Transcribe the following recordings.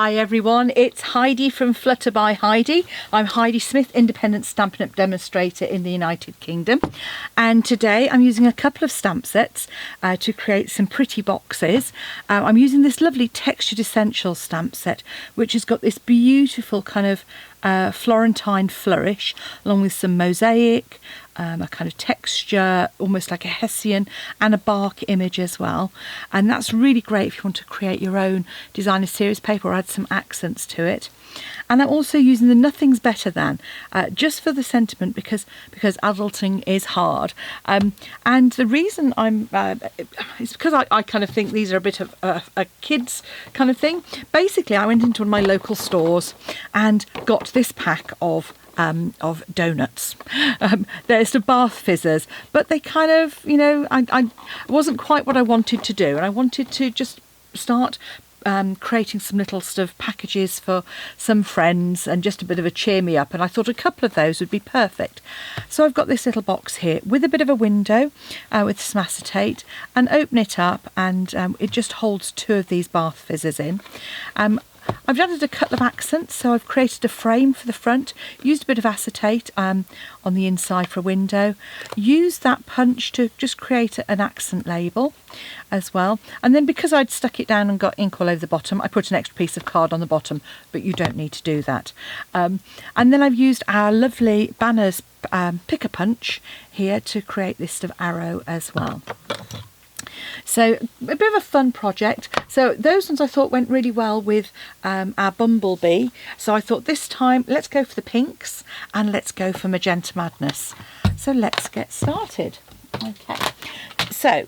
Hi everyone, it's Heidi from Flutter by Heidi. I'm Heidi Smith, independent Stampin' Up demonstrator in the United Kingdom, and today I'm using a couple of stamp sets to create some pretty boxes. I'm using this lovely Textured Essentials stamp set, which has got this beautiful kind of Florentine flourish along with some mosaic, a kind of texture, almost like a Hessian, and a bark image as well. And that's really great if you want to create your own designer series paper or add some accents to it. And I'm also using the Nothing's Better Than just for the sentiment, because adulting is hard. And the reason it's because I kind of think these are a bit of a kids kind of thing. Basically, I went into one of my local stores and got this pack of doughnuts. They're the bath fizzers, but they kind of, you know, I wasn't quite what I wanted to do, and I wanted to just start creating some little sort of packages for some friends and just a bit of a cheer me up, and I thought a couple of those would be perfect. So I've got this little box here with a bit of a window with some acetate, and open it up, and it just holds two of these bath fizzers in. I've added a couple of accents, so I've created a frame for the front, used a bit of acetate on the inside for a window, used that punch to just create an accent label as well, and then because I'd stuck it down and got ink all over the bottom, I put an extra piece of card on the bottom, but you don't need to do that. And then I've used our lovely Banners picker punch here to create this sort of arrow as well. So a bit of a fun project. So those ones I thought went really well with our bumblebee. So I thought this time let's go for the pinks and let's go for Magenta Madness. So let's get started. Okay. So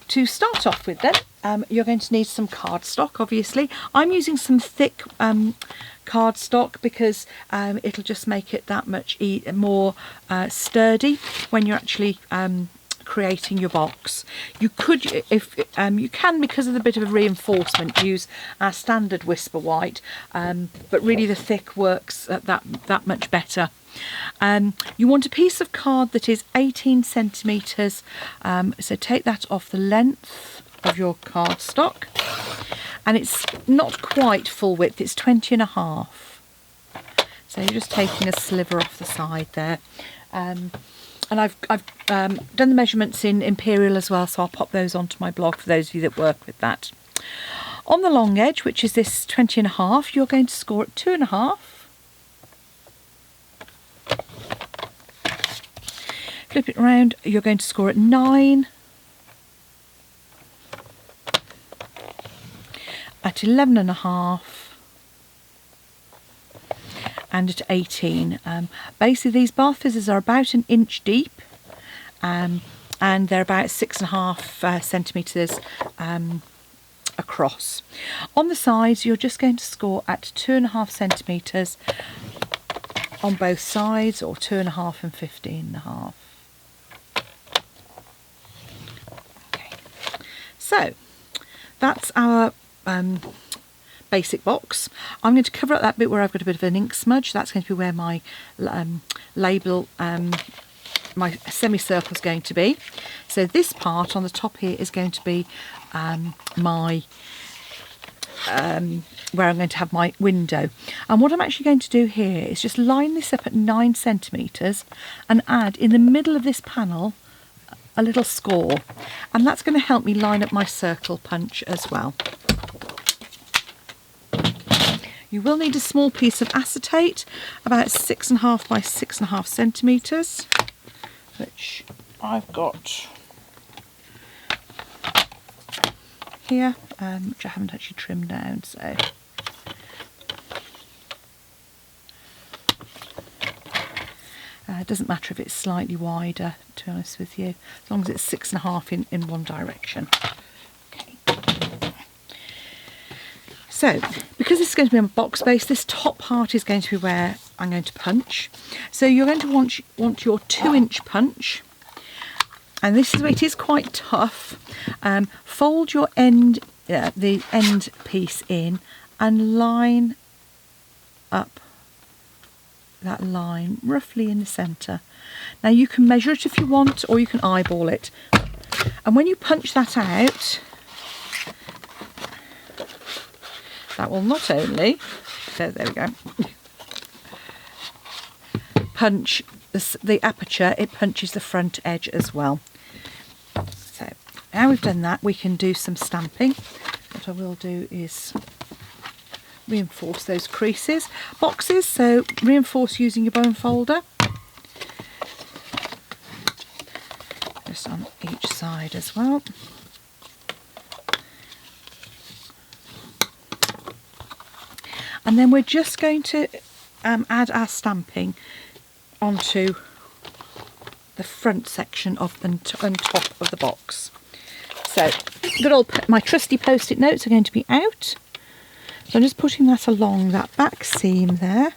to start off with then, you're going to need some cardstock, obviously. I'm using some thick cardstock because it'll just make it that much more sturdy when you're actually creating your box. You could, if you can, because of the bit of a reinforcement, use our standard Whisper White, but really the thick works that much better. You want a piece of card that is 18 centimetres, so take that off the length of your cardstock, and it's not quite full width, it's 20 and a half. So you're just taking a sliver off the side there. And I've done the measurements in Imperial as well, so I'll pop those onto my blog for those of you that work with that. On the long edge, which is this 20 and a half, you're going to score at 2.5. Flip it around, you're going to score at 9. At 11 and a half. And at 18. Basically these bath fizzers are about an inch deep, and they're about 6.5 centimetres across. On the sides you're just going to score at 2.5 centimetres on both sides, or 2.5 and 15.5. Okay, so that's our basic box. I'm going to cover up that bit where I've got a bit of an ink smudge. That's going to be where my label, my semicircle is going to be. So this part on the top here is going to be my where I'm going to have my window. And what I'm actually going to do here is just line this up at 9 centimetres and add in the middle of this panel a little score, and that's going to help me line up my circle punch as well. You will need a small piece of acetate, about 6.5 by 6.5 centimetres, which I've got here, which I haven't actually trimmed down, so. It doesn't matter if it's slightly wider, to be honest with you, as long as it's 6.5 in one direction. So, because this is going to be on box base, this top part is going to be where I'm going to punch. So you're going to want your 2-inch punch, and this is where it is quite tough. Fold your the end piece in and line up that line roughly in the centre. Now you can measure it if you want, or you can eyeball it. And when you punch that out, that will not only, there we go, punch the aperture, it punches the front edge as well. So now we've done that, we can do some stamping. What I will do is reinforce those creases. Boxes, so reinforce using your bone folder. Just on each side as well. And then we're just going to add our stamping onto the front section of and top of the box. So good old, my trusty post-it notes are going to be out. So I'm just putting that along that back seam there.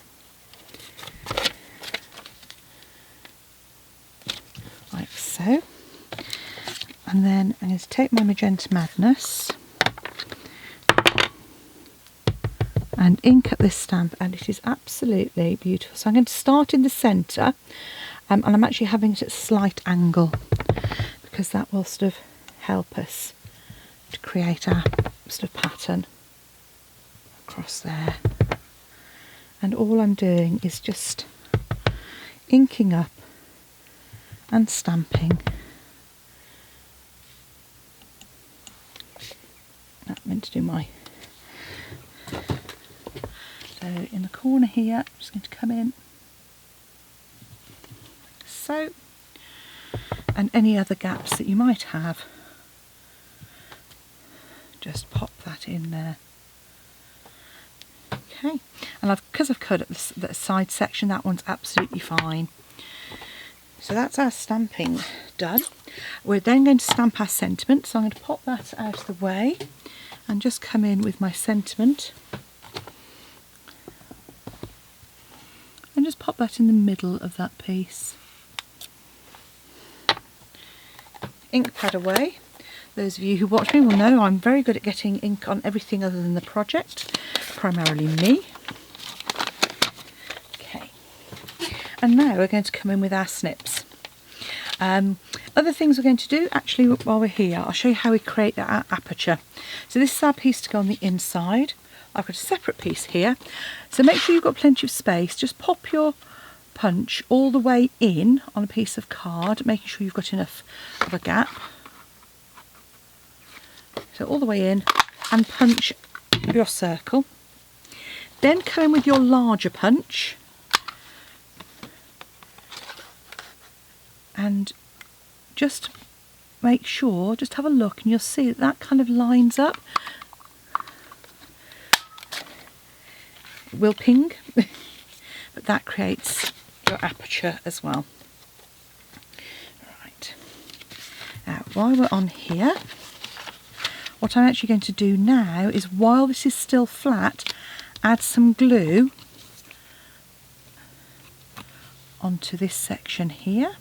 Like so. And then I'm going to take my Magenta Madness and ink up this stamp, and it is absolutely beautiful. So I'm going to start in the centre, and I'm actually having it at a slight angle because that will sort of help us to create our sort of pattern across there. And all I'm doing is just inking up and stamping. Not meant to do my... So in the corner here, I'm just going to come in, like so, and any other gaps that you might have, just pop that in there. Okay, and because I've cut up the side section, that one's absolutely fine. So that's our stamping done. We're then going to stamp our sentiment, so I'm going to pop that out of the way and just come in with my sentiment. And just pop that in the middle of that piece. Ink pad away. Those of you who watch me will know I'm very good at getting ink on everything other than the project, primarily me. Okay, and now we're going to come in with our snips. Other things we're going to do, actually, while we're here, I'll show you how we create our aperture. So this is our piece to go on the inside. I've got a separate piece here, so make sure you've got plenty of space. Just pop your punch all the way in on a piece of card, making sure you've got enough of a gap. So all the way in, and punch your circle. Then come in with your larger punch and just make sure, just have a look, and you'll see that that kind of lines up. Will ping, but that creates your aperture as well. Right, now while we're on here, what I'm actually going to do now is, while this is still flat, add some glue onto this section here.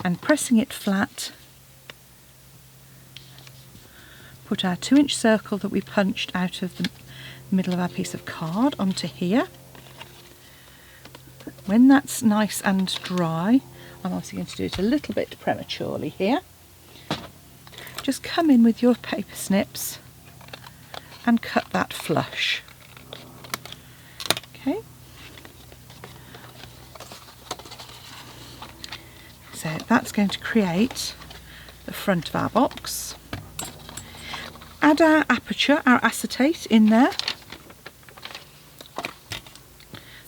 And pressing it flat, put our 2-inch circle that we punched out of the middle of our piece of card onto here. When that's nice and dry, I'm obviously going to do it a little bit prematurely here. Just come in with your paper snips and cut that flush. Okay. So that's going to create the front of our box. Add our aperture, our acetate in there.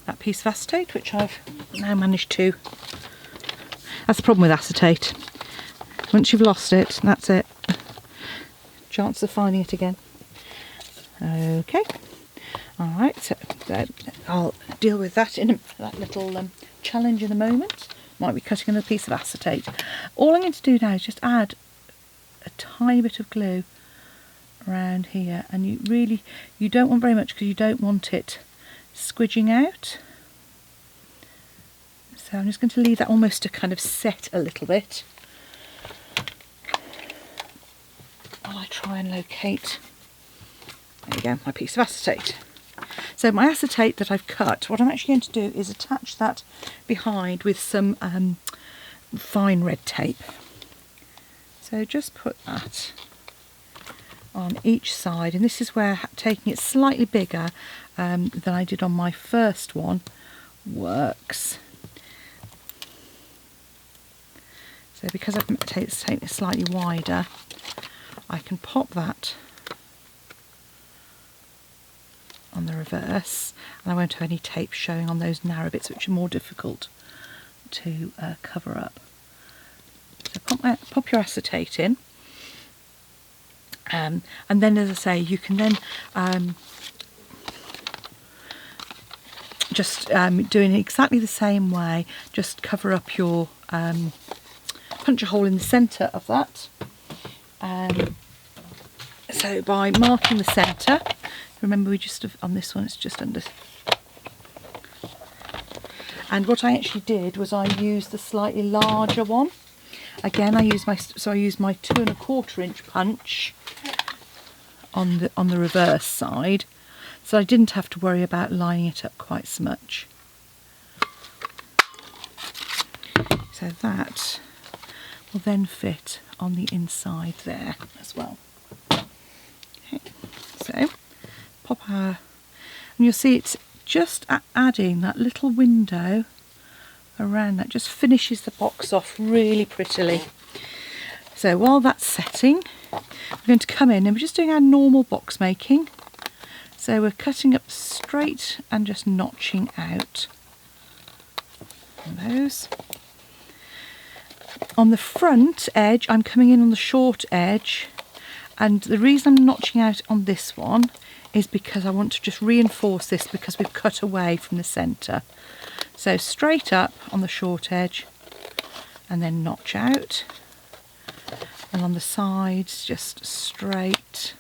That piece of acetate, which I've now managed to... That's the problem with acetate. Once you've lost it, that's it. Chance of finding it again. Okay. Alright, so I'll deal with that in that little challenge in a moment. Might be cutting another piece of acetate. All I'm going to do now is just add a tiny bit of glue around here, and you don't want very much because you don't want it squidging out. So I'm just going to leave that almost to kind of set a little bit while I try and locate, there we go, my piece of acetate. So my acetate that I've cut, what I'm actually going to do is attach that behind with some fine red tape. So So just put that on each side, and this is where taking it slightly bigger than I did on my first one works. So because I've taken it slightly wider, I can pop that on the reverse, and I won't have any tape showing on those narrow bits which are more difficult to cover up. So pop your acetate in, and then, as I say, you can then just doing it exactly the same way, just cover up your punch a hole in the centre of that. So by marking the centre, remember we just have, on this one it's just under, and what I actually did was I used the slightly larger one. Again, I used my 2 1/4 inch punch on the reverse side, so I didn't have to worry about lining it up quite so much. So that will then fit on the inside there as well. Okay, so pop our, and you'll see it's just adding that little window around that, just finishes the box off really prettily. So while that's setting, we're going to come in and we're just doing our normal box making. So we're cutting up straight and just notching out on those. On the front edge, I'm coming in on the short edge, and the reason I'm notching out on this one is because I want to just reinforce this because we've cut away from the centre. So straight up on the short edge and then notch out, and on the sides just straight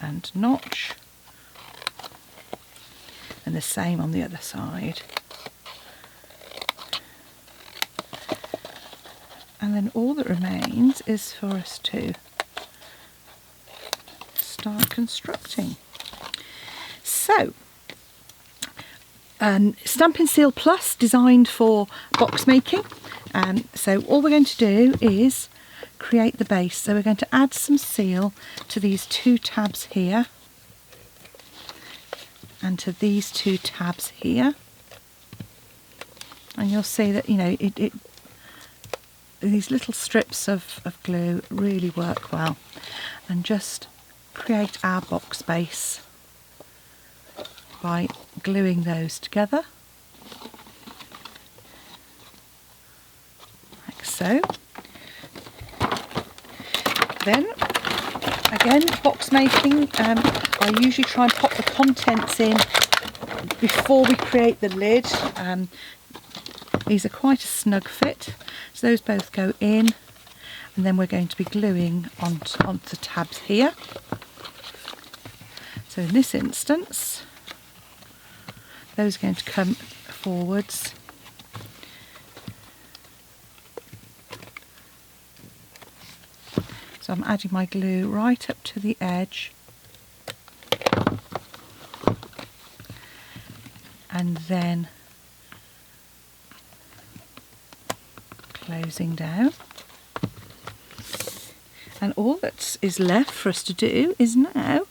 and notch, and the same on the other side. And then all that remains is for us to start constructing. So, Stampin' Seal Plus, designed for box making. So all we're going to do is create the base. So we're going to add some seal to these 2 tabs here, and to these 2 tabs here. And you'll see that, you know, these little strips of glue really work well, and just create our box base by gluing those together like so. Then again, box making, I usually try and pop the contents in before we create the lid. These are quite a snug fit, so those both go in, and then we're going to be gluing onto the tabs here. So in this instance, those are going to come forwards, so I'm adding my glue right up to the edge, and then closing down. And all that is left for us to do is now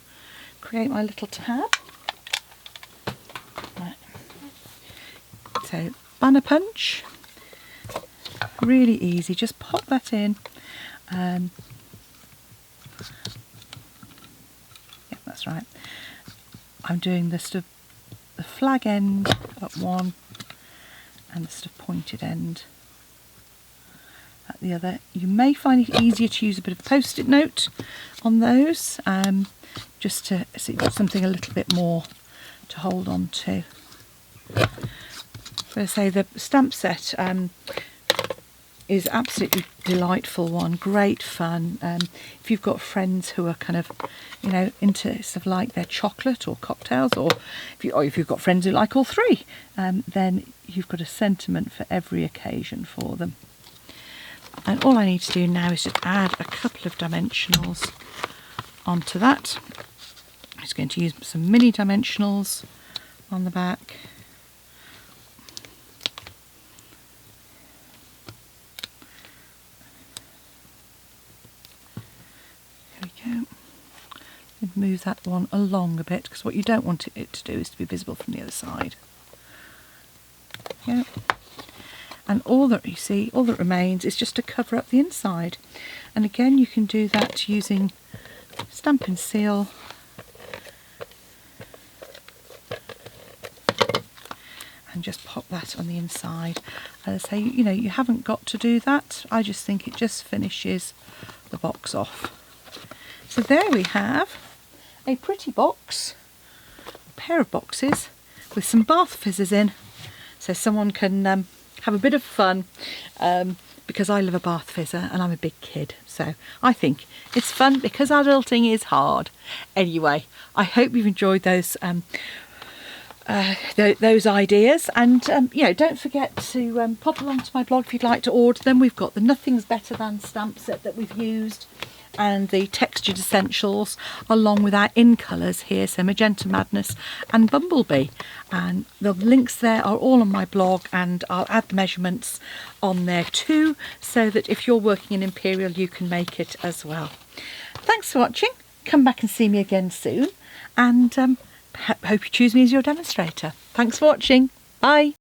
create my little tab. Right. So banner punch, really easy, just pop that in. Yeah, that's right. I'm doing the sort of the flag end at one and the sort of pointed end at the other. You may find it easier to use a bit of a post-it note on those, just to see something a little bit more to hold on to. So I say the stamp set is absolutely delightful one, great fun. If you've got friends who are kind of, you know, into stuff like their chocolate or cocktails, or if you've got friends who like all three, then you've got a sentiment for every occasion for them. And all I need to do now is just add a couple of dimensionals onto that. I'm just going to use some mini dimensionals on the back. There we go. And move that one along a bit, because what you don't want it to do is to be visible from the other side. Yeah. And all that you see, all that remains is just to cover up the inside. And again, you can do that using Stampin' Seal. And just pop that on the inside. As I say, you know, you haven't got to do that. I just think it just finishes the box off. So there we have a pretty box, a pair of boxes with some bath fizzers in, so someone can have a bit of fun, because I love a bath fizzer and I'm a big kid, so I think it's fun because adulting is hard. Anyway, I hope you've enjoyed those ideas, and you know, don't forget to pop along to my blog if you'd like to order them. We've got the Nothing's Better Than stamp set that we've used, and the Textured Essentials, along with our in colours here, so Magenta Madness and Bumblebee. And the links there are all on my blog, and I'll add the measurements on there too, so that if you're working in Imperial you can make it as well. Thanks for watching. Come back and see me again soon, and hope you choose me as your demonstrator. Thanks for watching. Bye.